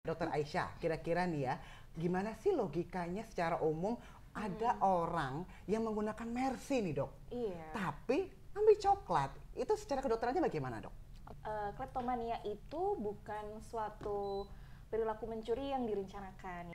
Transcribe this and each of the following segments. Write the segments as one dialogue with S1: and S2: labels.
S1: Dokter Aisyah, kira-kira nih ya, gimana sih logikanya secara umum ada orang yang menggunakan Mercy nih dok,
S2: Iya.
S1: tapi ambil coklat, itu secara kedokterannya bagaimana dok?
S2: Kleptomania itu bukan suatu perilaku mencuri yang direncanakan.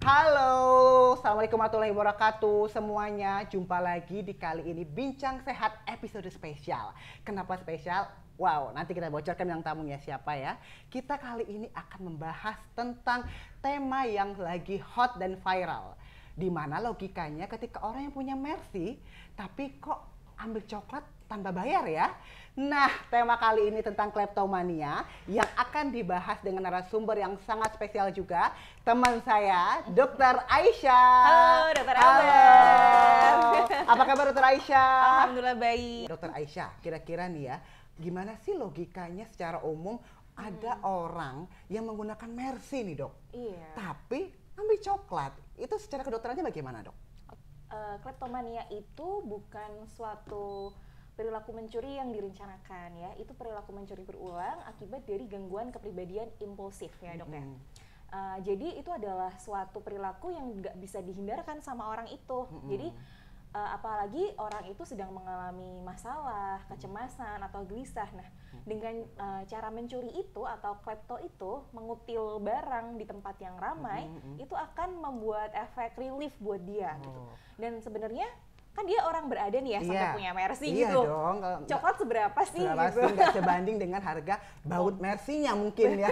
S1: Halo, Assalamualaikum warahmatullahi wabarakatuh semuanya. Jumpa lagi di kali ini Bincang Sehat episode spesial. Kenapa spesial? Wow, nanti kita bocorkan bintang tamunya siapa ya. Kita kali ini akan membahas tentang tema yang lagi hot dan viral. Di mana logikanya ketika orang yang punya Mercy, tapi kok ambil coklat tanpa bayar ya? Nah, tema kali ini tentang kleptomania yang akan dibahas dengan narasumber yang sangat spesial juga, teman saya, Dokter Aisyah.
S2: Halo, Dokter
S1: Halo.
S2: Albert.
S1: Apa kabar Dokter Aisyah?
S2: Alhamdulillah baik.
S1: Dokter Aisyah, kira-kira nih ya, gimana sih logikanya secara umum ada orang yang menggunakan Mercy nih dok,
S2: Iya.
S1: tapi ambil coklat, itu secara kedokterannya bagaimana dok?
S2: Kleptomania itu bukan suatu perilaku mencuri yang direncanakan ya. Itu perilaku mencuri berulang akibat dari gangguan kepribadian impulsif ya dok ya. Jadi itu adalah suatu perilaku yang nggak bisa dihindarkan sama orang itu. Jadi apalagi orang itu sedang mengalami masalah, kecemasan atau gelisah. Nah, dengan cara mencuri itu atau klepto itu mengutil barang di tempat yang ramai, itu akan membuat efek relief buat dia gitu. Dan sebenarnya kan dia orang berada nih ya sampai punya Mercy gitu.
S1: Iya dong.
S2: Coklat seberapa sih
S1: Berapa
S2: gitu?
S1: sih nggak sebanding dengan harga baut Mercy-nya mungkin ya.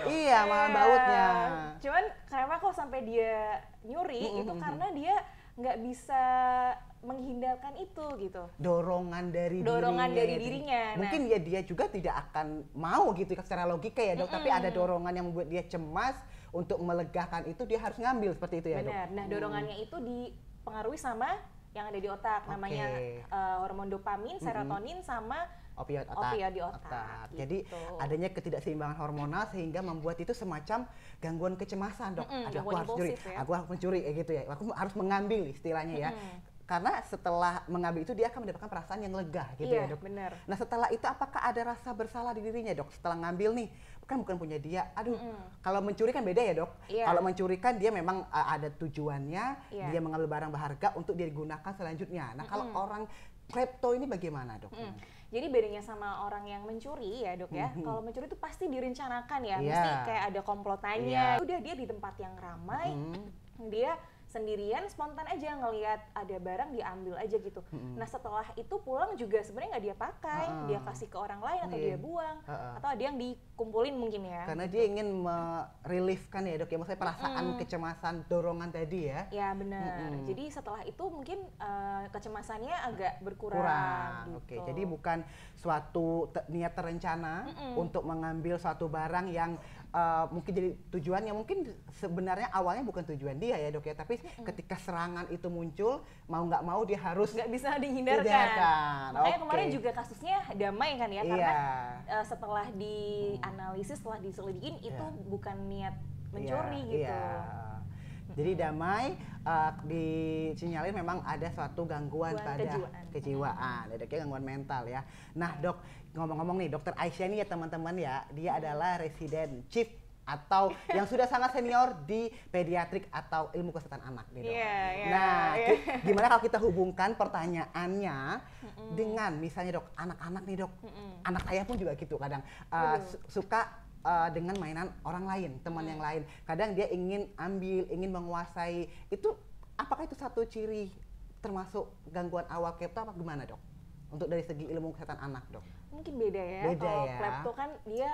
S1: Iya, mahal bautnya.
S2: Cuman kenapa kok sampai dia nyuri itu karena dia nggak bisa menghindarkan itu gitu.
S1: Dorongan dari
S2: dirinya. Nah,
S1: mungkin ya dia juga tidak akan mau gitu secara logika ya dok, tapi ada dorongan yang membuat dia cemas untuk melegakan itu, dia harus ngambil seperti itu ya dok.
S2: benar. Nah, dorongannya itu dipengaruhi sama yang ada di otak, namanya hormon dopamin, serotonin, sama
S1: Opioid
S2: di otak.
S1: Jadi
S2: gitu.
S1: adanya ketidakseimbangan hormonal sehingga membuat itu semacam gangguan kecemasan dok. Aduh, aku
S2: gangguan
S1: harus curi,
S2: impulsif ya.
S1: aku harus mencuri gitu ya. Aku harus mengambil istilahnya ya. Karena setelah mengambil itu dia akan mendapatkan perasaan yang lega gitu ya
S2: Iya,
S1: dok.
S2: benar.
S1: Nah setelah itu apakah ada rasa bersalah di dirinya dok? Setelah ngambil nih, kan bukan punya dia. Aduh, kalau mencuri kan beda ya dok.
S2: Iya.
S1: Kalau mencuri kan dia memang ada tujuannya,
S2: Iya.
S1: dia mengambil barang berharga untuk dia digunakan selanjutnya. Nah kalau orang klepto ini bagaimana dok?
S2: Jadi bedanya sama orang yang mencuri ya dok ya, kalau mencuri itu pasti direncanakan ya,
S1: Iya.
S2: mesti kayak ada komplotannya. Udah dia di tempat yang ramai, dia sendirian spontan aja ngelihat ada barang diambil aja gitu. Nah setelah itu pulang juga sebenarnya nggak dia pakai, dia kasih ke orang lain atau dia buang, atau ada yang dikumpulin mungkin ya.
S1: Karena dia ingin mereliefkan ya dok ya, maksudnya perasaan kecemasan, dorongan tadi ya.
S2: Ya benar. Jadi setelah itu mungkin kecemasannya agak berkurang. Gitu.
S1: Oke, jadi bukan suatu niat terencana untuk mengambil suatu barang yang mungkin jadi tujuannya, mungkin sebenarnya awalnya bukan tujuan dia ya dok ya, tapi ketika serangan itu muncul, mau nggak mau dia harus
S2: nggak bisa dihindarkan. Makanya kemarin juga kasusnya damai kan ya, karena setelah dianalisis, setelah diselidikin itu bukan niat mencuri gitu.
S1: Jadi damai, disinyalir memang ada suatu gangguan pada kejiwaan, ya dok ya, gangguan mental ya. Nah dok, ngomong-ngomong nih, dokter Aisyah nih ya teman-teman ya, dia adalah residen chief atau yang sudah sangat senior di pediatrik atau ilmu kesehatan anak nih dok. Gimana kalau kita hubungkan pertanyaannya dengan misalnya dok, anak-anak nih dok, anak saya pun juga gitu kadang suka dengan mainan orang lain, teman yang lain. Kadang dia ingin ambil, ingin menguasai. Itu apakah itu satu ciri termasuk gangguan awal klepto apa gimana dok? Untuk dari segi ilmu kesehatan anak dok?
S2: Mungkin beda ya. Kalau klepto kan dia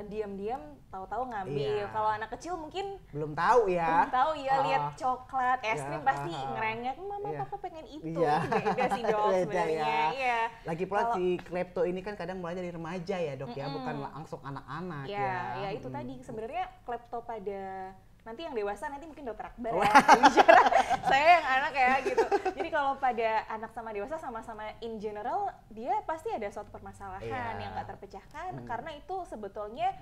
S2: diam-diam tahu-tahu ngambil. Kalau anak kecil mungkin
S1: belum tahu ya.
S2: Belum tahu ya, lihat coklat, es krim pasti ngerengek, mama papa pengen itu. Beda sih dok sebenarnya. Iya.
S1: Lagi pula si klepto ini kan kadang mulai dari remaja ya dok ya, bukan langsung anak-anak ya.
S2: Ya itu tadi sebenarnya klepto pada nanti yang dewasa nanti mungkin dokter Akbar
S1: ya
S2: bicara, saya yang anak ya gitu. Jadi kalau pada anak sama dewasa sama-sama in general dia pasti ada suatu permasalahan yang nggak terpecahkan karena itu sebetulnya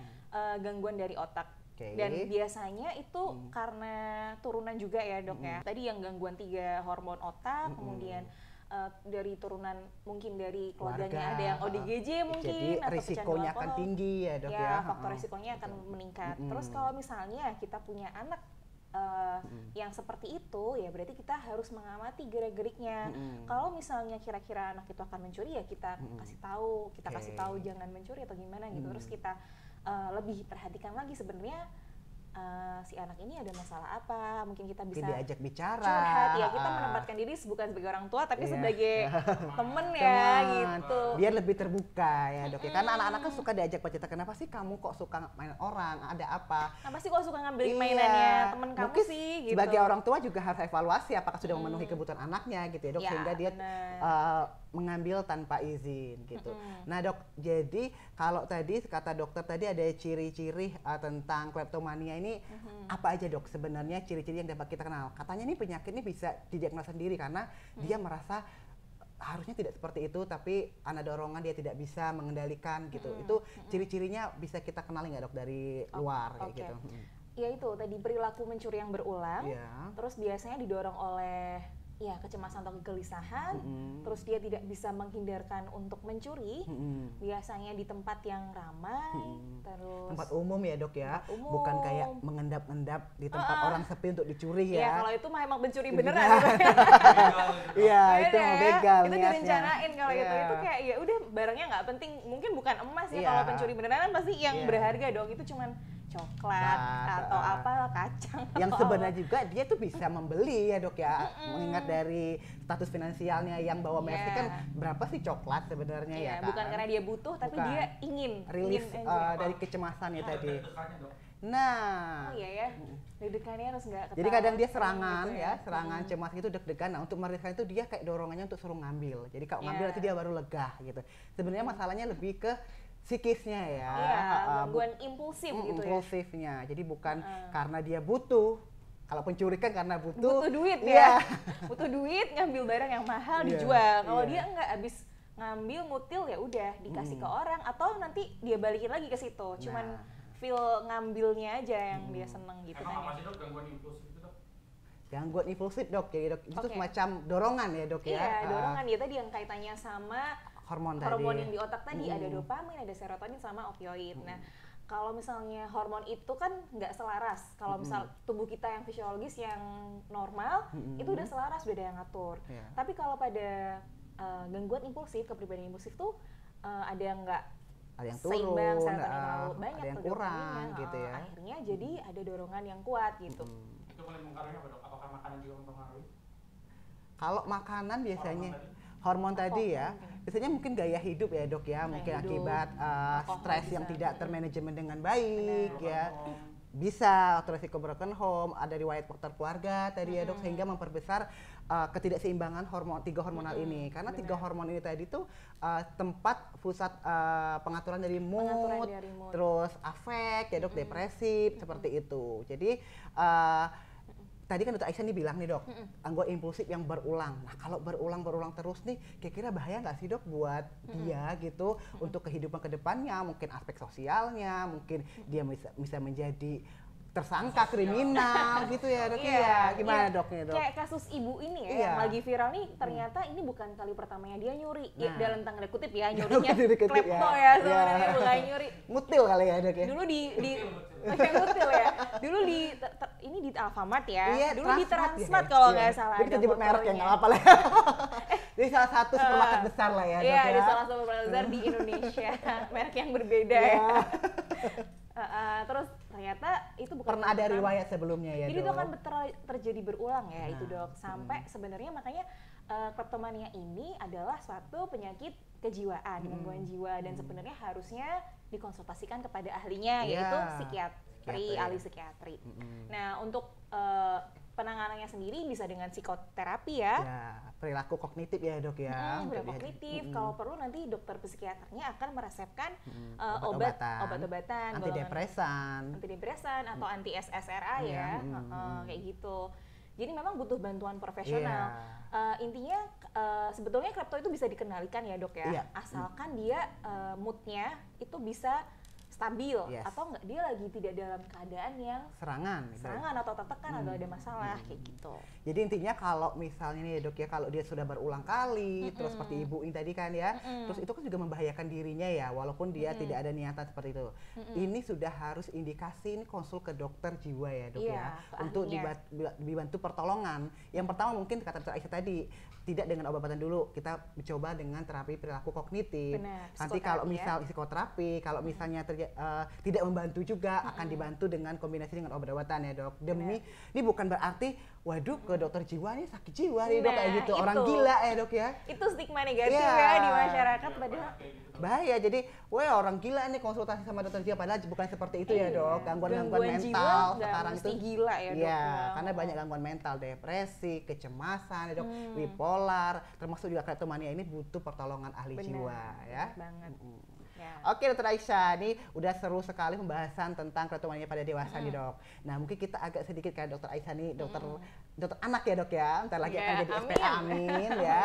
S2: gangguan dari otak. Dan biasanya itu karena turunan juga ya dok ya. Tadi yang gangguan 3 hormon otak, kemudian dari turunan, mungkin dari keluarganya ada yang ODGJ mungkin,
S1: jadi
S2: atau
S1: risikonya akan tinggi ya dok ya.
S2: Faktor risikonya akan meningkat. Terus kalau misalnya kita punya anak yang seperti itu, ya berarti kita harus mengamati gerak-geriknya. Kalau misalnya kira-kira anak itu akan mencuri, ya kita kasih tahu jangan mencuri atau gimana gitu. Terus kita lebih perhatikan lagi sebenarnya si anak ini ada masalah apa, mungkin kita bisa
S1: diajak bicara,
S2: curhat ya, kita menempatkan diri bukan sebagai orang tua tapi sebagai temen ya gitu,
S1: biar lebih terbuka ya dok ya, karena anak-anak kan suka diajak bercerita, kenapa sih kamu kok suka main orang, ada apa,
S2: kenapa sih kok suka ngambil mainannya temen kamu
S1: mungkin
S2: sih gitu.
S1: Sebagai orang tua juga harus evaluasi apakah sudah memenuhi kebutuhan anaknya gitu ya dok, sehingga dia mengambil tanpa izin gitu. Nah dok, jadi kalau tadi kata dokter tadi ada ciri-ciri tentang kleptomania ini apa aja dok sebenarnya ciri-ciri yang dapat kita kenal? Katanya ini penyakit ini bisa didiagnosa sendiri karena dia merasa harusnya tidak seperti itu, tapi ada dorongan dia tidak bisa mengendalikan gitu. Itu ciri-cirinya bisa kita kenali nggak dok dari luar kayak gitu?
S2: Ya itu tadi perilaku mencuri yang berulang, terus biasanya didorong oleh kecemasan atau kegelisahan, terus dia tidak bisa menghindarkan untuk mencuri, biasanya di tempat yang ramai, terus
S1: tempat umum ya dok ya, bukan kayak mengendap-endap di tempat orang sepi untuk dicuri ya.
S2: Iya, kalau itu mah emang mencuri beneran.
S1: Iya, itu mau begal
S2: itu direncanain kalau itu kayak ya udah barangnya nggak penting, mungkin bukan emas ya, kalau pencuri beneran kan pasti yang berharga dong, itu cuman coklat atau apa kacang
S1: yang sebenarnya juga dia tuh bisa membeli ya dok ya, mengingat dari status finansialnya yang bawa Mercy kan berapa sih coklat sebenarnya ya kan,
S2: bukan karena dia butuh tapi dia ingin
S1: rilis dari kecemasan ya tadi. Nah,
S2: deg-degannya harus nggak ketahuan.
S1: Jadi kadang dia serangan serangan cemas gitu, deg-degan. Nah untuk meredakan itu dia kayak dorongannya untuk suruh ngambil. Jadi kalau ngambil nanti dia baru lega gitu. Sebenarnya masalahnya lebih ke psikisnya ya,
S2: gangguan impulsif gitu
S1: impulsifnya. Jadi bukan karena dia butuh. Kalau pencuri kan karena butuh
S2: duit ya, butuh duit ngambil barang yang mahal dijual. Kalau dia enggak, habis ngambil ngutil ya udah dikasih ke orang atau nanti dia balikin lagi ke situ. Cuman feel ngambilnya aja yang dia seneng gitu kan.
S3: Apa sih dok gangguan impulsif itu dok?
S1: Gangguan impulsif dok ya dok, itu semacam dorongan ya dok ya.
S2: Iya dorongan ya tadi yang kaitannya sama hormon yang di otak tadi, ada dopamin, ada serotonin sama opioid. Nah kalau misalnya hormon itu kan nggak selaras, kalau misal tubuh kita yang fisiologis yang normal itu udah selaras, udah ada yang ngatur. Tapi kalau pada gangguan impulsif, kepribadian impulsif tuh ada yang nggak seimbang, terlalu banyak,
S1: ada yang kurang gitu ya.
S2: Akhirnya jadi ada dorongan yang kuat gitu.
S3: Itu paling mempengaruhi apa dok? Apakah makanan juga mempengaruhi?
S1: Kalau makanan biasanya hormon tadi ya, biasanya mungkin gaya hidup ya dok ya, mungkin akibat stres yang tidak termanajemen dengan baik ya. Bisa resiko broken home, ada riwayat faktor keluarga tadi ya dok, sehingga memperbesar ketidakseimbangan tiga hormonal ini. Karena tiga hormon ini tadi tuh tempat pusat pengaturan dari mood, terus afek ya dok, depresif seperti itu. Jadi tadi kan Dr. Aisyah nih bilang nih dok, gangguan impulsif yang berulang. Nah kalau berulang terus nih, kira-kira bahaya nggak sih dok buat dia gitu untuk kehidupan kedepannya, mungkin aspek sosialnya, mungkin dia bisa menjadi tersangka kriminal gitu ya dok. Gimana dok nih dok?
S2: Kayak kasus ibu ini ya yang lagi viral nih, ternyata ini bukan kali pertamanya dia nyuri. Ya dalam tanda kutip ya, nyurinya klepto ya sebenarnya, bukan nyuri.
S1: Ngutil kali ya dok ya.
S2: Dulu di ngutil ya. Dulu ini di Alfamart ya. Dulu di Transmart kalau nggak salah.
S1: Jadi kita jemput merek ya, nggak apa-apa lah. Jadi salah satu supermarket besar lah ya dok ya.
S2: Iya, di salah satu supermarket besar di Indonesia. Merek yang berbeda ya. Terus ternyata itu bukan
S1: pernah ada riwayat sebelumnya ya.
S2: Jadi itu kan terjadi berulang ya itu dok, sampai sebenarnya makanya kleptomania ini adalah suatu penyakit kejiwaan, gangguan jiwa, dan sebenarnya harusnya dikonsultasikan kepada ahlinya yaitu psikiatri, ahli psikiatri. Nah untuk penanganannya sendiri bisa dengan psikoterapi ya.
S1: Perilaku kognitif ya dok ya.
S2: Perilaku kognitif, kalau perlu nanti dokter psikiaternya akan meresepkan obat-obatan,
S1: antidepresan
S2: atau anti SSRI ya, kayak gitu. Jadi memang butuh bantuan profesional. Intinya sebetulnya klepto itu bisa dikendalikan ya dok ya, asalkan dia moodnya itu bisa stabil,
S1: Yes.
S2: atau enggak dia lagi tidak dalam keadaan yang
S1: serangan
S2: atau tertekan atau ada masalah kayak gitu.
S1: Jadi intinya kalau misalnya nih Dok ya, kalau dia sudah berulang kali terus seperti Ibu ini tadi kan ya, terus itu kan juga membahayakan dirinya ya, walaupun dia tidak ada niatan seperti itu. Ini sudah harus indikasi ini konsul ke dokter jiwa ya Dok ya, untuk dibantu pertolongan. Yang pertama mungkin kata Dr. Aisyah tadi, tidak dengan obat-obatan dulu, kita coba dengan terapi perilaku kognitif.
S2: Benar,
S1: nanti kalau misal psikoterapi, kalau misalnya tidak membantu juga, akan dibantu dengan kombinasi dengan obat-obatan ya Dok. Demi ini bukan berarti waduh ke dokter jiwa nih sakit jiwa nih Dok, kayak gitu, orang gila ya Dok ya.
S2: Itu stigma negatif ya di masyarakat, padahal
S1: bahaya. Jadi wah orang gila nih konsultasi sama dokter jiwa, padahal bukan seperti itu ya Dok. Gangguan-gangguan mental sekarang itu
S2: gila ya Dok.
S1: Iya, karena banyak gangguan mental, depresi, kecemasan ya Dok, bipolar, termasuk juga kleptomania, ini butuh pertolongan ahli jiwa ya.
S2: Banget.
S1: Oke Dokter Aisyah, ini udah seru sekali pembahasan tentang kleptomania pada dewasa nih Dok. Nah mungkin kita agak sedikit kayak Dokter Aisyah nih, dokter anak ya Dok ya, ntar lagi akan jadi SPA, amin ya.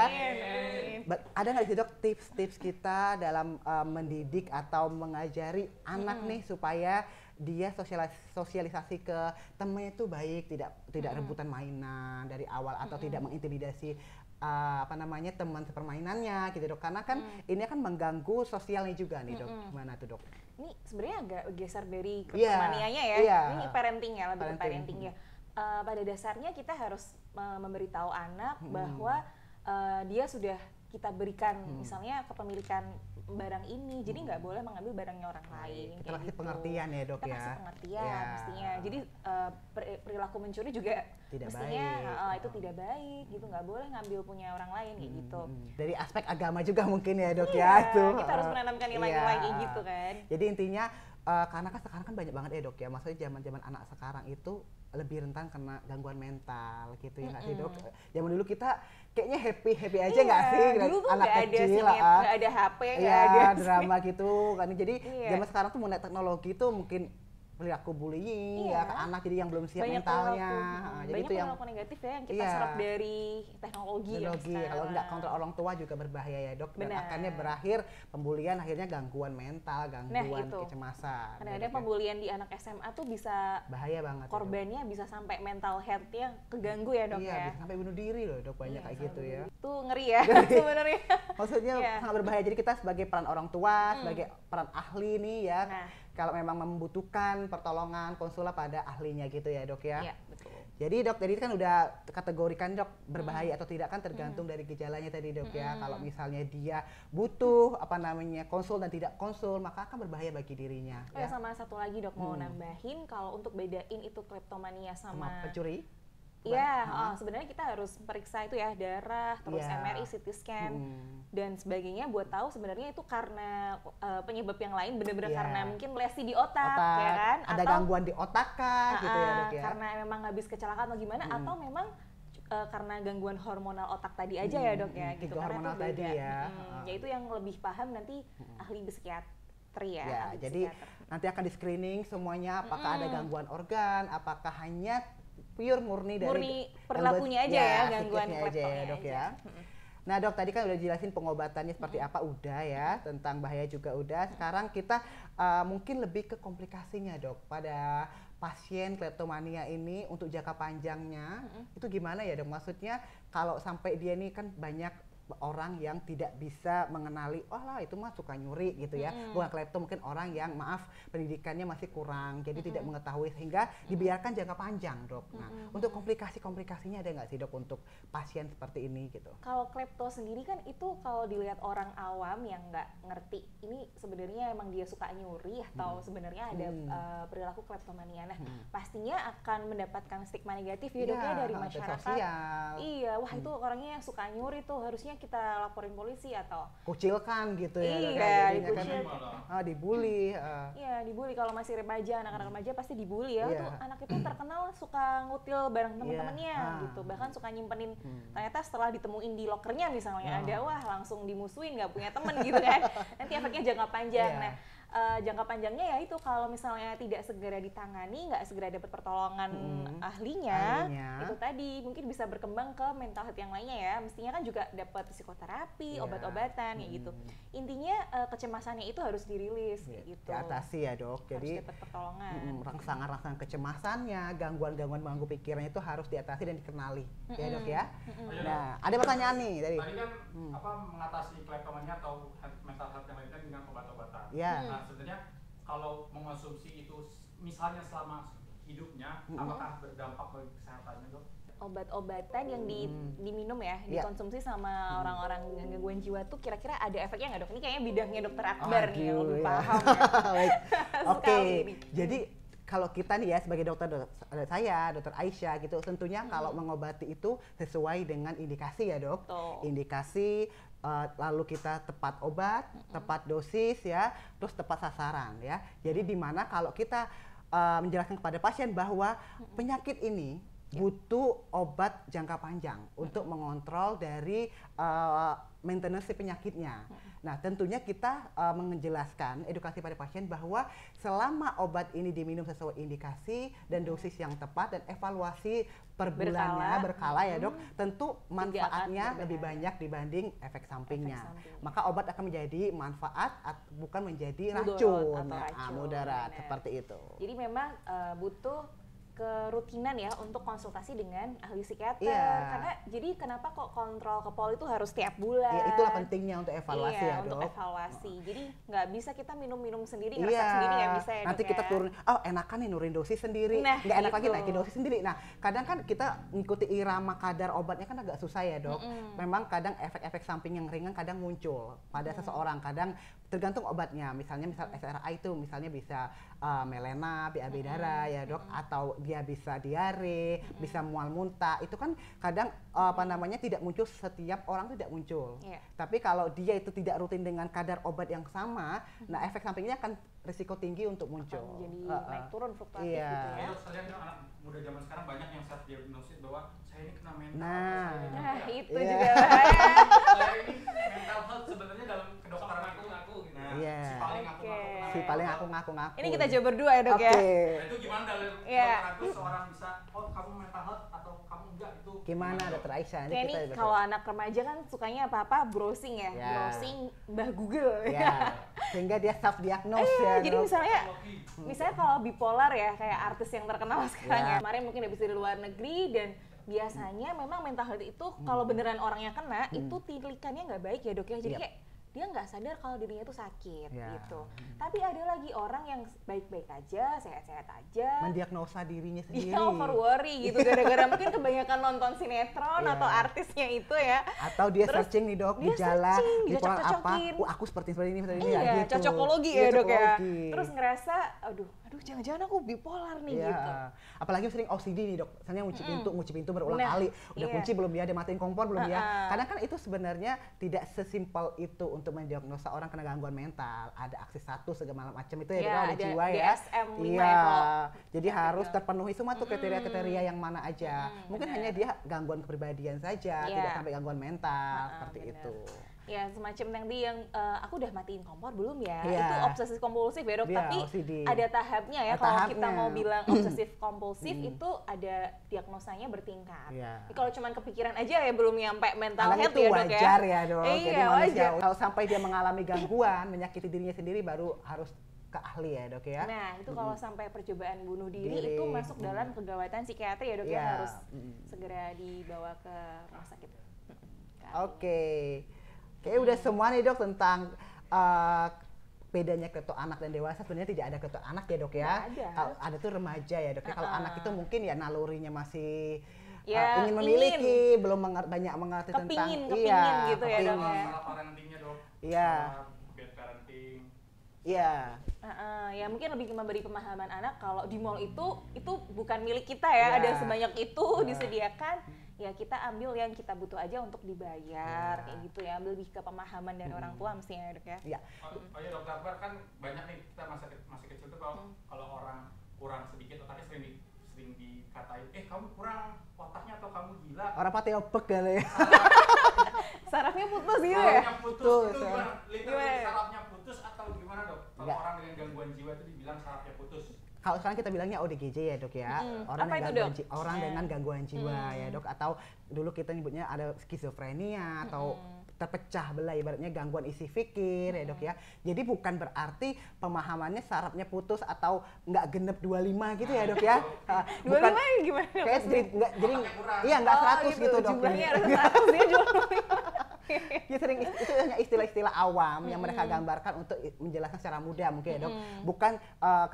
S1: Ada nggak sih Dok tips-tips kita dalam mendidik atau mengajari anak nih supaya dia sosialisasi ke temennya itu baik, tidak rebutan mainan dari awal atau tidak mengintimidasi teman sepermainannya gitu Dok, karena kan ini akan mengganggu sosialnya juga nih Dok. Gimana tuh Dok?
S2: Ini sebenarnya agak geser dari kleptomanianya ya. Ini parenting ya, lebih ke parenting ya. Pada dasarnya kita harus memberitahu anak bahwa dia sudah kita berikan misalnya kepemilikan barang ini, jadi nggak boleh mengambil barangnya orang lain.
S1: Kita kasih pengertian ya Dok ya.
S2: Kita kasih pengertian mestinya. Jadi perilaku mencuri juga
S1: tidak
S2: mestinya
S1: baik.
S2: itu tidak baik gitu, nggak boleh ngambil punya orang lain kayak gitu.
S1: Dari aspek agama juga mungkin ya Dok
S2: ya.
S1: Tuh.
S2: Kita harus menanamkan nilai-nilai kayak gitu kan.
S1: Jadi intinya karena kan sekarang kan banyak banget ya Dok ya, maksudnya zaman anak sekarang itu lebih rentan kena gangguan mental gitu ya nggak sih Dok? Zaman dulu kita kayaknya happy aja nggak sih?
S2: Dulu tuh
S1: anak kecil
S2: nggak ada HP, nggak ada
S1: drama gitu kan. Jadi zaman sekarang tuh mengenai teknologi itu mungkin perilaku bullying ya ke anak, jadi yang belum siap
S2: banyak
S1: mentalnya.
S2: Jadi banyak itu yang negatif ya yang kita serap dari teknologi.
S1: Kalau nggak kontrol orang tua juga berbahaya ya Dok. Dan akhirnya berakhir pembulian, akhirnya gangguan mental, gangguan kecemasan.
S2: Kadang-kadang pembulian di anak SMA tuh bisa
S1: bahaya banget.
S2: Korbannya bisa sampai mental health-nya keganggu ya Dok ya.
S1: Bisa sampai bunuh diri loh Dok, banyak kayak gitu ya.
S2: Itu ngeri ya sebenarnya.
S1: Maksudnya sangat berbahaya. Jadi kita sebagai peran orang tua, sebagai peran ahli nih ya. Kalau memang membutuhkan pertolongan, konsullah pada ahlinya gitu ya Dok ya.
S2: Iya, betul.
S1: Jadi Dok, tadi kan udah kategorikan Dok berbahaya atau tidak kan tergantung dari gejalanya tadi Dok ya. Kalau misalnya dia butuh konsul dan tidak konsul, maka akan berbahaya bagi dirinya.
S2: Ya. Sama satu lagi Dok, mau nambahin kalau untuk bedain itu kleptomania sama
S1: pencuri.
S2: Iya, sebenarnya kita harus periksa itu ya, darah, terus MRI, CT scan dan sebagainya buat tahu sebenarnya itu karena penyebab yang lain, benar-benar karena mungkin lesi di otak ya kan,
S1: ada gangguan di otak kan gitu ya Dok ya.
S2: Karena memang habis kecelakaan atau gimana, atau memang karena gangguan hormonal otak tadi aja ya Dok ya, gitu. Karena
S1: hormonal
S2: itu beda.
S1: Tadi ya.
S2: Ya itu yang lebih paham nanti ahli psikiatri ya.
S1: Jadi nanti akan di screening semuanya, apakah ada gangguan organ, apakah hanya pure murni dari
S2: perilakunya aja ya, gangguan
S1: kleptomania aja Dok ya. Nah Dok, tadi kan udah jelasin pengobatannya seperti apa, udah ya, tentang bahaya juga udah. Sekarang kita mungkin lebih ke komplikasinya Dok pada pasien kleptomania ini untuk jangka panjangnya. Itu gimana ya Dok? Maksudnya kalau sampai dia ini kan banyak orang yang tidak bisa mengenali, oh lah itu mah suka nyuri gitu ya. Bukan klepto, mungkin orang yang pendidikannya masih kurang, jadi tidak mengetahui sehingga dibiarkan jangka panjang Dok. Nah untuk komplikasinya ada nggak sih Dok untuk pasien seperti ini gitu?
S2: Kalau klepto sendiri kan itu kalau dilihat orang awam yang nggak ngerti ini sebenarnya emang dia suka nyuri atau sebenarnya ada perilaku kleptomania. Nah pastinya akan mendapatkan stigma negatif ya Dok ya dari masyarakat.
S1: Sosial.
S2: Iya, wah itu orangnya suka nyuri tuh, harusnya kita laporin polisi atau
S1: kucilkan gitu ya.
S2: Iya, dikucilkan.
S1: Dibully.
S2: Iya, dibully. Kalau masih remaja, anak-anak remaja pasti dibully ya. Tuh anak itu terkenal suka ngutil barang teman-temannya gitu. Bahkan suka nyimpenin. Ternyata setelah ditemuin di lokernya misalnya ada, wah langsung dimusuhin, nggak punya temen gitu kan. Nanti efeknya jangka panjang. Nah, jangka panjangnya ya itu kalau misalnya tidak segera ditangani, nggak segera dapat pertolongan ahlinya, itu tadi mungkin bisa berkembang ke mental health yang lainnya ya. Mestinya kan juga dapat psikoterapi, obat-obatan ya gitu. Intinya kecemasannya itu harus dirilis gitu.
S1: Diatasi ya dok. Jadi
S2: harus dapat pertolongan.
S1: Rangsangan kecemasannya, gangguan-gangguan mengganggu pikirannya itu harus diatasi dan dikenali, ya dok ya. Nah, ada pertanyaan nih dari.
S3: Tadi kan mengatasi kleptomania atau mental health yang lain kan dengan obat-obatan. Nah, sebenarnya kalau mengonsumsi itu misalnya selama hidupnya, apakah berdampak bagi kesehatannya dok?
S2: Obat-obatan yang diminum ya, dikonsumsi sama orang-orang dengan gangguan jiwa tuh kira-kira ada efeknya nggak dok? Ini kayaknya bidangnya dokter Akbar nih yang lebih paham ya.
S1: Oke, jadi kalau kita nih ya sebagai dokter Aisyah gitu, tentunya kalau mengobati itu sesuai dengan indikasi ya dok. Indikasi, lalu kita tepat obat, tepat dosis ya, terus tepat sasaran ya. Jadi dimana kalau kita menjelaskan kepada pasien bahwa penyakit ini butuh obat jangka panjang untuk mengontrol dari maintenance penyakitnya. Nah, tentunya kita menjelaskan edukasi pada pasien bahwa selama obat ini diminum sesuai indikasi dan dosis yang tepat dan evaluasi per bulannya berkala ya dok, tentu manfaatnya lebih banyak dibanding efek sampingnya. Maka obat akan menjadi manfaat bukan menjadi racun, mudarat seperti itu.
S2: Jadi memang butuh kerutinan ya untuk konsultasi dengan ahli psikiater. Karena jadi kenapa kok kontrol ke POL itu harus tiap bulan?
S1: Itulah pentingnya untuk evaluasi ya dok.
S2: Untuk evaluasi. Jadi nggak bisa kita minum-minum sendiri, ngerasa sendiri nggak bisa ya dok.
S1: Nanti kita turun, enakan nih nurunin dosis sendiri, nggak enak lagi naikin dosis sendiri. Nah kadang kan kita ngikuti irama kadar obatnya kan agak susah ya dok. Memang kadang efek-efek samping yang ringan kadang muncul pada seseorang, kadang tergantung obatnya. Misal SRA itu misalnya bisa melena, BAB darah ya dok, atau dia bisa diare, bisa mual muntah. Itu kan kadang tidak muncul, setiap orang tidak muncul. Tapi kalau dia itu tidak rutin dengan kadar obat yang sama, nah efek sampingnya akan risiko tinggi untuk muncul.
S2: Jadi naik turun fluktuatif gitu ya.
S3: Saya lihat anak muda zaman sekarang banyak yang self diagnosis bahwa saya ini kena mental.
S2: Nah, itu juga
S3: saya ini mental health sebenarnya dalam kedokteran aku gitu.
S1: Si paling aku ngaku.
S2: Ini kita jawab berdua ya dok ya.
S3: Nah, itu gimana dari dokter aku seorang bisa, kamu mental health atau kamu enggak, itu
S1: gimana dokter Aisyah?
S2: Ini kalau anak remaja kan sukanya apa-apa browsing ya, browsing Mbah Google ya.
S1: Sehingga dia self diagnose ya.
S2: Jadi misalnya kalau bipolar ya, kayak artis yang terkenal sekarang ya. Kemarin mungkin habis dari luar negeri, dan biasanya memang mental health itu kalau beneran orangnya kena, itu tilikannya nggak baik ya dok ya. Jadi kayak dia nggak sadar kalau dirinya tuh sakit gitu. Tapi ada lagi orang yang baik-baik aja, sehat-sehat aja,
S1: mendiagnosa dirinya sendiri.
S2: Dia over worry gitu gara-gara mungkin kebanyakan nonton sinetron atau artisnya itu ya.
S1: Atau dia searching nih dok, di jalan, bipolar apa? Aku seperti ini
S2: gitu. Cocokologi ya dok ya. Terus ngerasa, aduh jangan-jangan aku bipolar nih gitu.
S1: Apalagi sering OCD nih dok, misalnya ngunci pintu berulang kali, udah kunci belum dia matiin kompor belum dia. Kadang kan itu sebenarnya tidak sesimpel itu untuk mendiagnosa orang kena gangguan mental. Ada aksi satu segala macam itu ya, ada jiwa ya. Jadi harus terpenuhi semua tuh kriteria-kriteria yang mana aja. Mungkin hanya dia gangguan kepribadian saja, tidak sampai gangguan mental seperti itu.
S2: Ya semacam yang aku udah matiin kompor belum ya? Itu obsesif kompulsif ya dok, tapi
S1: OCD.
S2: Ada tahapnya ya. Kalau kita mau bilang obsesif kompulsif itu ada diagnosanya bertingkat. Kalau cuma kepikiran aja ya belum nyampe mental health ya dok ya.
S1: Wajar ya dok. Jadi manusia kalau sampai dia mengalami gangguan, menyakiti dirinya sendiri baru harus ke ahli ya dok ya. Nah
S2: itu kalau sampai percobaan bunuh diri itu masuk dalam kegawatan psikiatri ya dok ya, harus segera dibawa ke rumah sakit.
S1: Oke. Kayaknya udah semua nih dok tentang bedanya klepto anak dan dewasa. Sebenarnya tidak ada klepto anak ya dok ya. Kalau ada tuh remaja ya dok ya. Kalau anak itu mungkin ya nalurinya masih ingin memiliki, belum banyak mengerti tentang
S2: kepingin gitu ya dok ya.
S3: Masalah parentingnya dok. Bad parenting.
S2: Ya mungkin lebih memberi pemahaman anak kalau di mall itu bukan milik kita ya, ada sebanyak itu disediakan. Ya kita ambil yang kita butuh aja untuk dibayar kayak gitu ya, lebih ke pemahaman dari orang tua mestinya ya dok ya.
S3: Oh ya dokter Akbar, kan banyak nih kita masih kecil tuh kalau orang kurang sedikit otaknya sering dikatain, kamu kurang otaknya atau kamu gila. Orang
S1: pati obek kali ya.
S2: Sarafnya putus gitu ya?
S3: Sarafnya putus itu gimana? Literally sarafnya putus atau gimana dok? orang dengan gangguan jiwa itu dibilang sarafnya putus.
S1: Kalau sekarang kita bilangnya ODGJ ya dok ya, orang dengan gangguan jiwa ya dok, atau dulu kita nyebutnya ada skizofrenia atau terpecah belah, ibaratnya gangguan isi pikir ya dok ya. Jadi bukan berarti pemahamannya sarafnya putus atau nggak genep 25 gitu ya dok ya.
S2: 25 gimana?
S1: Kayak jadi iya nggak 100 gitu dok.
S2: Jumlahnya harus 100 dia jual.
S1: Ya sering itu hanya istilah-istilah awam yang mereka gambarkan untuk menjelaskan secara mudah mungkin ya dok. Bukan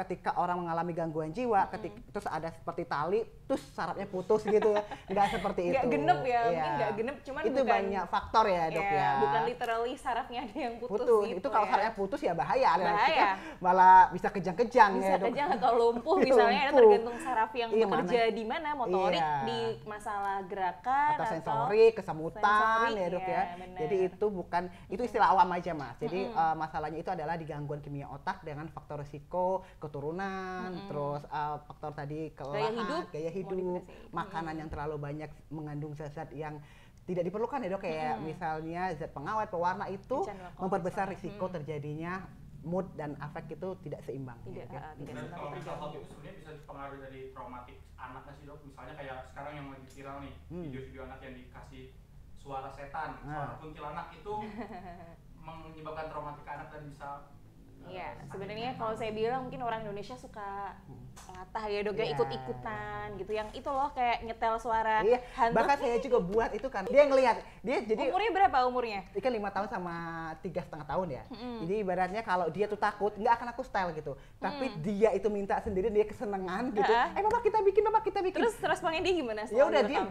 S1: ketika orang mengalami gangguan jiwa, terus ada seperti tali, terus sarafnya putus gitu, nggak seperti itu.
S2: Nggak genep ya, mungkin nggak genep, cuman
S1: itu
S2: bukan,
S1: banyak faktor ya dok ya.
S2: Bukan literally sarafnya ada yang putus gitu.
S1: Itu kalau sarafnya putus ya bahaya.
S2: Bahaya.
S1: Malah bisa kejang-kejang
S2: ya dok. Bisa kejang atau lumpuh misalnya, ada tergantung saraf yang bekerja di mana, motorik di masalah gerakan
S1: atau sensorik, kesemutan ya dok ya.
S2: Bener.
S1: Jadi itu bukan, itu istilah awam aja mas. Jadi masalahnya itu adalah di gangguan kimia otak dengan faktor risiko keturunan, terus faktor tadi kelelahan, gaya hidup, makanan yang terlalu banyak mengandung zat-zat yang tidak diperlukan ya dok, kayak misalnya zat pengawet, pewarna itu memperbesar risiko terjadinya mood dan afek itu tidak seimbang.
S2: Tidak
S3: seimbang. Kalau misal hal itu sebenarnya bisa dipengaruhi dari traumatik anak nggak sih dok? Misalnya kayak sekarang yang lagi viral nih, video-video anak yang dikasih suara setan, suara kuntilanak itu menyebabkan traumatik anak dan bisa.
S2: Iya, sebenarnya kalau saya bilang mungkin orang Indonesia suka latah ya dok, ikut-ikutan gitu, yang itu loh kayak nyetel suara hantu.
S1: Bahkan saya juga buat itu kan, dia ngelihat, dia jadi
S2: umurnya berapa umurnya?
S1: Dia kan 5 tahun sama 3,5 tahun ya. Jadi ibaratnya kalau dia tuh takut, nggak akan aku style gitu. Tapi dia itu minta sendiri, dia kesenangan gitu. Papa kita bikin.
S2: Terus responnya dia gimana?
S1: Ya udah, dia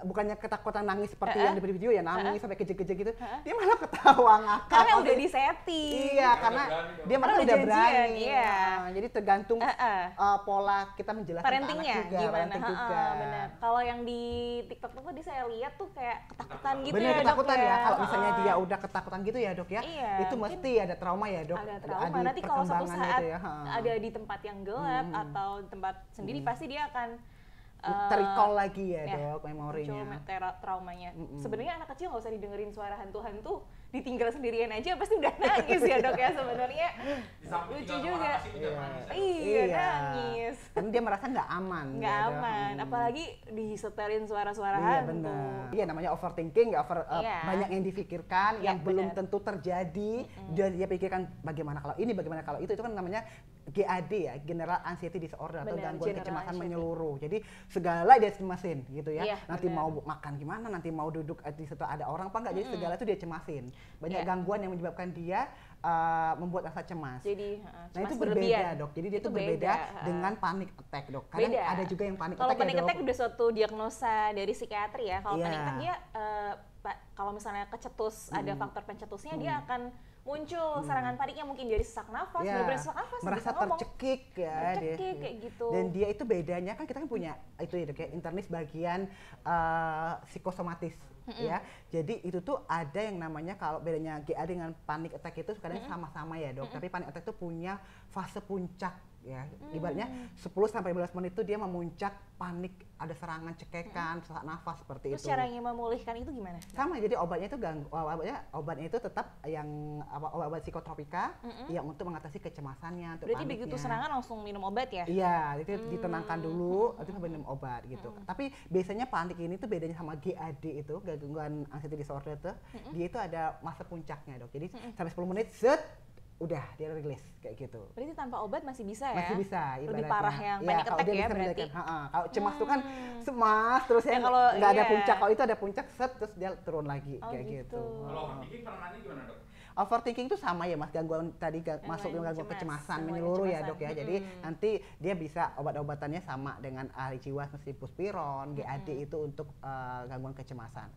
S1: bukannya ketakutan nangis seperti yang di video ya, nangis sampai keje-keje gitu. Dia malah ketawa ngakak.
S2: Karena udah disetting.
S1: Iya, karena dia merasa udah berani.
S2: Iya.
S1: Jadi tergantung pola kita menjelaskan
S2: parentingnya
S1: anak juga,
S2: gimana?
S1: juga.
S2: Benar. Kalau yang di TikTok tuh tadi saya lihat tuh kayak ketakutan gitu.
S1: Bener,
S2: ya
S1: ketakutan
S2: dok
S1: ya. Kalau misalnya dia udah ketakutan gitu ya dok ya, itu mesti ada trauma ya dok.
S2: Ada trauma. Nanti kalau suatu saat ada di tempat yang gelap atau tempat sendiri, pasti dia akan
S1: terrecall lagi ya dok, memorinya.
S2: Muncul traumanya. Sebenarnya anak kecil nggak usah didengerin suara hantu-hantu, ditinggal sendirian aja pasti udah nangis ya dok ya sebenarnya. Lucu juga. Iya, nangis.
S1: Karena dia merasa nggak aman.
S2: Nggak aman, apalagi disetelin suara-suara hantu.
S1: Iya, namanya overthinking, banyak yang difikirkan, yang belum tentu terjadi. Dia pikirkan bagaimana kalau ini, bagaimana kalau itu kan namanya GAD ya, General Anxiety Disorder, atau gangguan kecemasan menyeluruh. Jadi segala dia cemasin gitu ya. Nanti mau makan gimana, nanti mau duduk di setelah ada orang apa enggak, jadi segala itu dia cemasin. Banyak gangguan yang menyebabkan dia membuat rasa cemas.
S2: Jadi
S1: nah itu berbeda dok. Jadi dia itu berbeda dengan panic attack dok. Kadang ada juga yang panic attack.
S2: Kalau panic attack udah suatu diagnosa dari psikiatri ya. Kalau panic attack dia kalau misalnya kecetus, ada faktor pencetusnya, dia akan muncul serangan paniknya, mungkin dari sesak nafas, sesak nafas,
S1: merasa tercekik ya,
S2: tercekik kayak gitu.
S1: Dan dia itu bedanya kan, kita kan punya itu ya kayak internis bagian psikosomatis ya. Jadi itu tuh ada yang namanya, kalau bedanya GA dengan panic attack itu kadang sama-sama ya dok. Tapi panic attack itu punya fase puncak ya. Ibaratnya 10-15 menit itu dia memuncak panik, ada serangan cekekan, sesak nafas seperti
S2: itu. Terus
S1: itu.
S2: caranya memulihkan itu gimana?
S1: Sama, jadi obatnya itu tetap yang obat psikotropika yang untuk mengatasi kecemasannya, untuk
S2: berarti
S1: paniknya.
S2: Begitu serangan langsung minum obat ya?
S1: Iya, itu ditenangkan dulu, itu minum obat gitu. Tapi biasanya panik ini tuh bedanya sama GAD itu, gangguan anxiety disorder tuh, dia itu ada masa puncaknya dok. Jadi sampai 10 menit udah dia rilis kayak gitu.
S2: Berarti tanpa obat masih bisa ya?
S1: Masih bisa.
S2: Lebih parah yang panic attack ya berarti.
S1: Kalau cemas tuh kan cemas terus ya nggak ada puncak. Kalau itu ada puncak terus dia turun lagi kayak gitu.
S3: Kalau overthinking penanganannya gimana dok?
S1: Overthinking itu sama ya mas, gangguan tadi masuk dengan gangguan kecemasan menyeluruh ya dok ya. Jadi nanti dia bisa obat-obatannya sama dengan ahli jiwa seperti buspiron, GAD itu untuk gangguan kecemasan.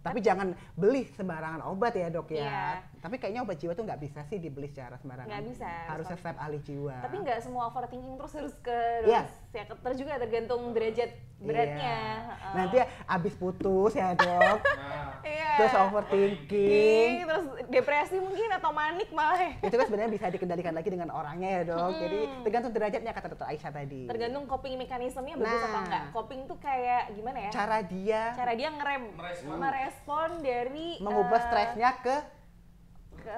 S1: Tapi jangan beli sembarangan obat ya dok ya. Tapi kayaknya obat jiwa tuh nggak bisa sih dibeli secara sembarangan.
S2: Nggak bisa.
S1: Harus resep ahli jiwa.
S2: Tapi nggak semua overthinking terus harus ke psikiater juga, tergantung derajat beratnya.
S1: Nanti abis putus ya dok. Terus overthinking.
S2: Terus depresi mungkin atau manik malah.
S1: Itu kan sebenarnya bisa dikendalikan lagi dengan orangnya ya dok. Jadi tergantung derajatnya kata dokter Aisyah tadi.
S2: Tergantung coping mekanismenya bagus atau enggak. Coping tuh kayak gimana ya?
S1: Cara dia
S2: merespon dari
S1: mengubah stresnya ke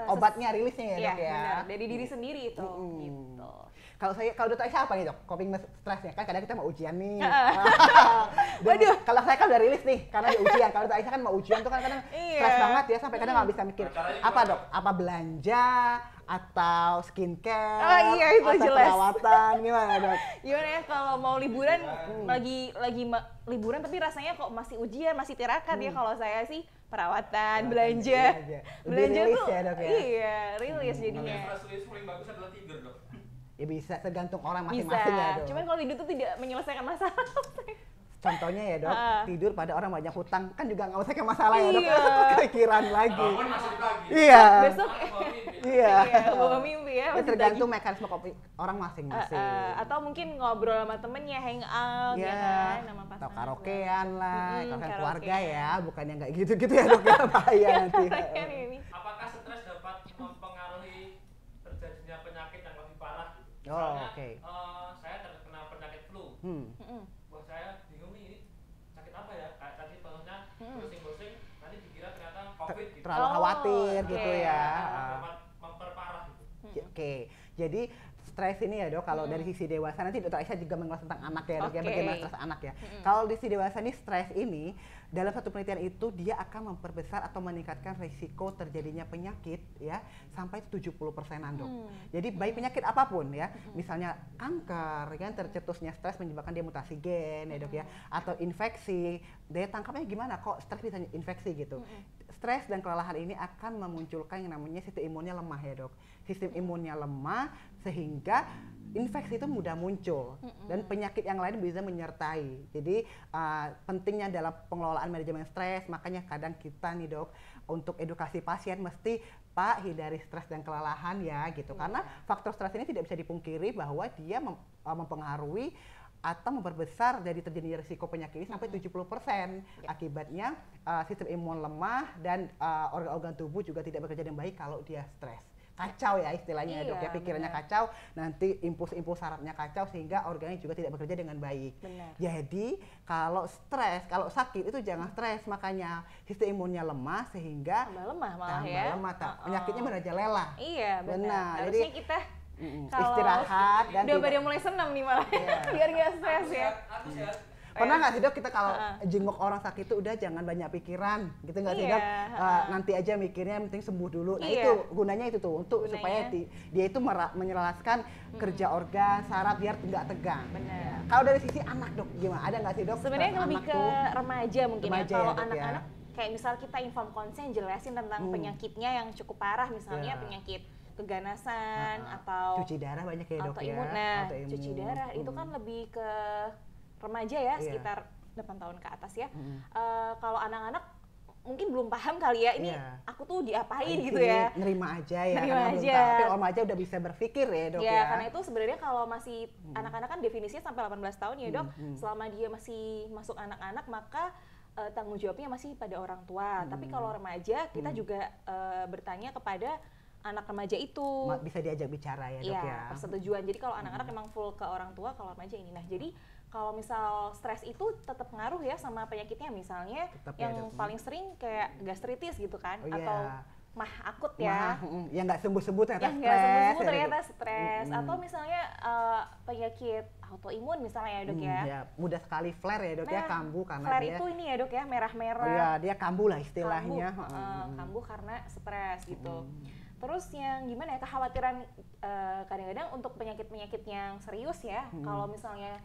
S1: obatnya, rilisnya ya dok ya.
S2: Benar, dari diri sendiri itu gitu.
S1: Kalau dokter Aisyah apa nih dok? Coping stresnya kan kadang kita mau ujian nih.
S2: Waduh.
S1: Kalau saya kan udah rilis nih karena di ujian. Kalau dokter Aisyah kan mau ujian tuh kan kadang stres banget ya sampai kadang nggak bisa mikir. Apa dok? Apa belanja atau skincare?
S2: Iya itu
S1: atau
S2: jelas.
S1: perawatan gimana dok?
S2: Gimana ya kalau mau liburan lagi liburan tapi rasanya kok masih ujian, masih tirakat ya kalau saya sih perawatan, belanja tuh
S1: ya, dok, ya?
S2: Iya rilis jadinya.
S3: Stress paling bagus adalah tidur dok.
S1: Ya bisa tergantung orang masing-masing ya dok.
S2: Cuman kalau tidur tuh tidak menyelesaikan masalah.
S1: Contohnya ya dok, tidur pada orang banyak hutang kan juga nggak menyelesaikan masalah ya dok. Kepikiran lagi.
S3: Bangun masih ditagih.
S1: Iya.
S2: Besok
S1: Iya.
S2: bawa mimpi ya.
S1: Tergantung mekanisme orang masing-masing.
S2: Atau mungkin ngobrol sama temennya, hangout ya kan, sama pasangan.
S1: Atau karaokean lah, karaokean keluarga ya, bukannya nggak gitu-gitu ya dok ya, bahaya nanti.
S3: Apakah stres dapat mempengaruhi terjadinya penyakit yang lebih parah?
S1: Oke.
S3: Saya terkena penyakit flu. Wah saya bingung nih, sakit apa ya? Kayak tadi contohnya pusing-pusing, nanti dikira ternyata COVID gitu.
S1: Terlalu khawatir gitu ya.
S3: Dapat memperparah gitu.
S1: Oke, jadi stres ini ya dok, kalau dari sisi dewasa nanti dokter Aisyah juga mengulas tentang anak ya dok, ya bagaimana stres anak ya. Kalau di sisi dewasa ini stres ini dalam satu penelitian itu dia akan memperbesar atau meningkatkan risiko terjadinya penyakit ya sampai 70%-an dok. Jadi baik penyakit apapun ya, misalnya kanker kan tercetusnya stres menyebabkan dia mutasi gen ya dok ya, atau infeksi, daya tangkapnya gimana kok stres bisa infeksi gitu. Stres dan kelelahan ini akan memunculkan yang namanya sistem imunnya lemah ya dok. Sistem imunnya lemah sehingga infeksi itu mudah muncul dan penyakit yang lain bisa menyertai. Jadi pentingnya dalam pengelolaan manajemen stres, makanya kadang kita nih dok untuk edukasi pasien mesti Pak hindari stres dan kelelahan ya gitu. Karena faktor stres ini tidak bisa dipungkiri bahwa dia mempengaruhi atau memperbesar dari terjadinya risiko penyakit ini sampai 70%. Akibatnya sistem imun lemah dan organ-organ tubuh juga tidak bekerja dengan baik kalau dia stres. Kacau ya istilahnya dok ya, pikirannya kacau, nanti impuls-impuls sarafnya kacau sehingga organnya juga tidak bekerja dengan baik. Jadi kalau stres, kalau sakit itu jangan stres, makanya sistem imunnya lemah sehingga
S2: tambah lemah malah ya.
S1: Penyakitnya merajalela.
S2: Iya benar.
S1: Jadi
S2: Harusnya kita
S1: istirahat dan
S2: udah pada mulai senam nih malah biar nggak stres ya.
S1: Pernah nggak sih dok kita kalau jenguk orang sakit itu udah jangan banyak pikiran gitu nggak sih dok? Nanti aja mikirnya yang penting sembuh dulu. Nah itu gunanya itu tuh untuk supaya dia itu menyelaraskan kerja organ saraf biar nggak tegang.
S2: Benar.
S1: Kalau dari sisi anak dok gimana? Ada nggak sih dok?
S2: Sebenarnya lebih ke remaja mungkin ya. Kalau
S1: ya,
S2: anak-anak kayak misal kita inform konsen jelasin tentang penyakitnya yang cukup parah, misalnya penyakit keganasan atau
S1: cuci darah banyak ya dok ya.
S2: Nah cuci darah itu kan lebih ke remaja ya, sekitar 8 tahun ke atas ya. Kalau anak-anak mungkin belum paham kali ya, ini aku tuh diapain gitu ya.
S1: Nerima aja ya, tapi remaja udah bisa berpikir ya dok ya.
S2: Karena itu sebenarnya kalau masih anak-anak kan definisinya sampai 18 tahun ya dok, selama dia masih masuk anak-anak maka tanggung jawabnya masih pada orang tua. Tapi kalau remaja kita juga bertanya kepada anak remaja itu.
S1: Bisa diajak bicara ya dok ya.
S2: Persetujuan. Jadi kalau anak-anak memang full ke orang tua, kalau remaja ini. Nah jadi kalau misal stres itu tetap ngaruh ya sama penyakitnya, misalnya tetap yang paling sering kayak gastritis gitu kan, atau mah akut ya.
S1: Yang nggak sembuh-sembuh ternyata stres.
S2: Yang nggak sembuh-sembuh ternyata stres. Atau misalnya penyakit autoimun misalnya ya dok ya.
S1: Mudah sekali flare ya dok ya, kambuh karena
S2: flare
S1: dia.
S2: itu ini ya dok ya, merah-merah.
S1: Iya, dia kambuh lah istilahnya.
S2: Kambuh karena stres gitu. Terus yang gimana ya, kekhawatiran kadang-kadang untuk penyakit-penyakit yang serius ya, kalau misalnya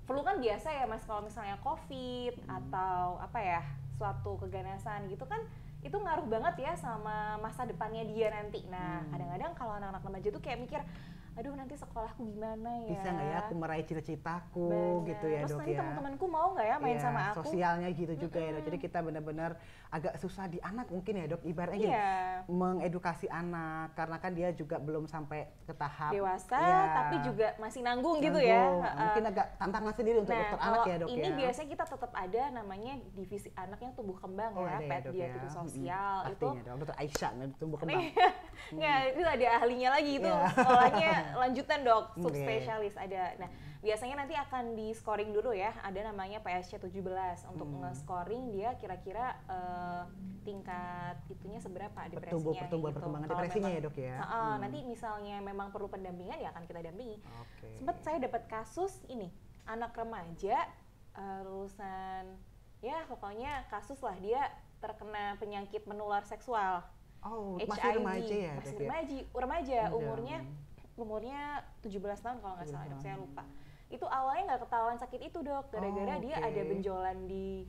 S2: flu kan biasa ya mas, kalau misalnya COVID atau apa ya, suatu keganasan gitu kan, itu ngaruh banget ya sama masa depannya dia nanti. Nah kadang-kadang kalau anak-anak remaja tuh kayak mikir, aduh nanti sekolahku gimana ya?
S1: Bisa nggak ya aku meraih cita-citaku gitu ya
S2: terus
S1: dok ya?
S2: Terus nanti teman-temanku mau nggak ya main sama aku?
S1: Sosialnya gitu juga ya dok, jadi kita benar-benar agak susah di anak mungkin ya dok, ibaratnya gini, mengedukasi anak, karena kan dia juga belum sampai ke tahap
S2: dewasa, tapi juga masih nanggung gitu ya.
S1: Mungkin agak tantangan sendiri untuk dokter anak ya dok ya.
S2: Ini biasanya kita tetap ada namanya divisi anak yang tumbuh kembang ya, pediatri sosial itu.
S1: Pastinya dok, dokter Aisyah tumbuh kembang.
S2: Nggak, itu ada ahlinya lagi itu sekolahnya lanjutan dok, subspesialis ada. Nah biasanya nanti akan di scoring dulu ya, ada namanya PSC 17 untuk nge-scoring dia kira-kira tingkat itunya seberapa depresinya.
S1: Pertumbuhan depresinya ya dok ya.
S2: Nanti misalnya memang perlu pendampingan ya akan kita dampingi. Sempet saya dapat kasus ini, anak remaja lulusan ya pokoknya kasus lah, dia terkena penyakit menular seksual.
S1: Oh,
S2: HIV.
S1: masih remaja ya?
S2: Masih remaja, umurnya 17 tahun kalau nggak salah dok, saya lupa. Itu awalnya nggak ketahuan sakit itu dok, gara-gara dia ada benjolan di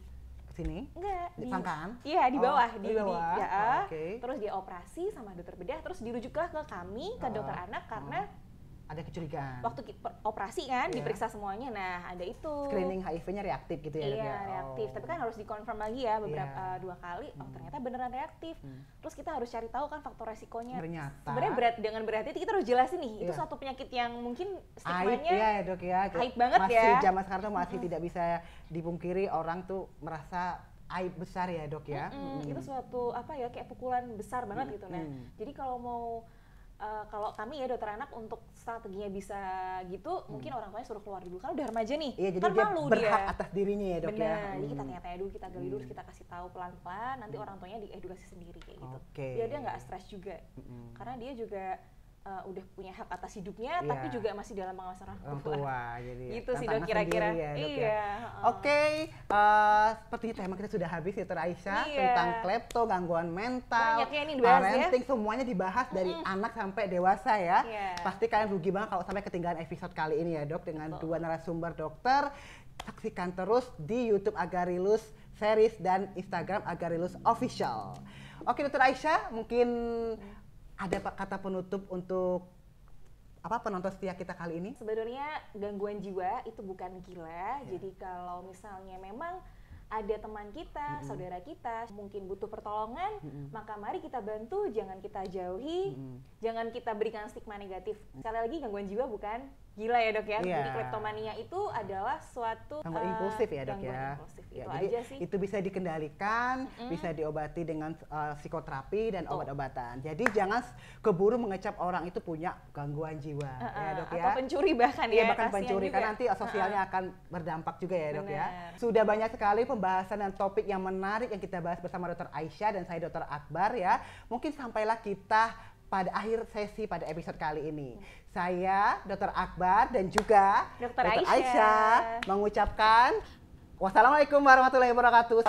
S1: sini?
S2: Enggak,
S1: di pangkalan?
S2: Iya, di bawah.
S1: Di bawah.
S2: Terus dia operasi sama dokter bedah, terus dirujuklah ke kami, ke dokter anak karena
S1: ada kecurigaan.
S2: Waktu operasi kan diperiksa semuanya. Nah, ada itu.
S1: Screening HIV-nya reaktif gitu ya?
S2: Iya, reaktif. Tapi kan harus dikonfirm lagi ya beberapa 2 kali. Oh, ternyata beneran reaktif. Terus kita harus cari tahu kan faktor resikonya.
S1: Ternyata.
S2: Sebenarnya dengan berhati-hati kita harus jelasin nih. Itu suatu penyakit yang mungkin stigmanya
S1: ya dok ya.
S2: Aib banget ya.
S1: Masih zaman sekarang tuh masih tidak bisa dipungkiri, orang tuh merasa aib besar ya dok ya.
S2: Itu suatu apa ya, kayak pukulan besar banget gitu. Nah, jadi kalau mau kalau kami ya dokter anak untuk strateginya bisa gitu, mungkin orang tuanya suruh keluar dulu. Kalau udah remaja nih,
S1: iya, jadi
S2: kan
S1: dia
S2: malu
S1: berhak atas dirinya ya dok ya.
S2: Jadi kita tanya-tanya dulu, kita gali dulu, kita kasih tahu pelan-pelan, nanti orang tuanya diedukasi sendiri kayak gitu. Biar dia nggak stres juga, karena dia juga udah punya hak atas hidupnya, tapi juga masih dalam pengawasan orang tua.
S1: Jadi
S2: gitu sih dok kira-kira.
S1: Ya, dok,
S2: iya.
S1: Oke, sepertinya tema kita sudah habis ya Dr. Aisyah tentang klepto, gangguan mental, parenting, semuanya dibahas dari anak sampai dewasa ya. Pasti kalian rugi banget kalau sampai ketinggalan episode kali ini ya dok, dengan 2 narasumber dokter. Saksikan terus di YouTube Agarilus Series dan Instagram Agarilus Official. Oke Dr. Aisyah, mungkin ada kata penutup untuk penonton setia kita kali ini?
S2: Sebenarnya gangguan jiwa itu bukan gila. Jadi kalau misalnya memang ada teman kita, saudara kita mungkin butuh pertolongan, maka mari kita bantu, jangan kita jauhi, jangan kita berikan stigma negatif. Sekali lagi gangguan jiwa bukan gila ya dok ya. Jadi kleptomania itu adalah suatu
S1: gangguan impulsif ya dok ya.
S2: Itu
S1: jadi
S2: aja sih.
S1: Itu bisa dikendalikan, bisa diobati dengan psikoterapi dan obat-obatan. Jadi jangan keburu mengecap orang itu punya gangguan jiwa ya dok ya.
S2: Atau pencuri bahkan ya.
S1: Bahkan pencuri kan nanti sosialnya akan berdampak juga ya dok ya. Sudah banyak sekali pembahasan dan topik yang menarik yang kita bahas bersama Dr. Aisyah dan saya Dr. Akbar ya. Mungkin sampailah kita pada akhir sesi pada episode kali ini. Saya Dr. Akbar dan juga Dr. Aisyah mengucapkan wassalamualaikum warahmatullahi wabarakatuh.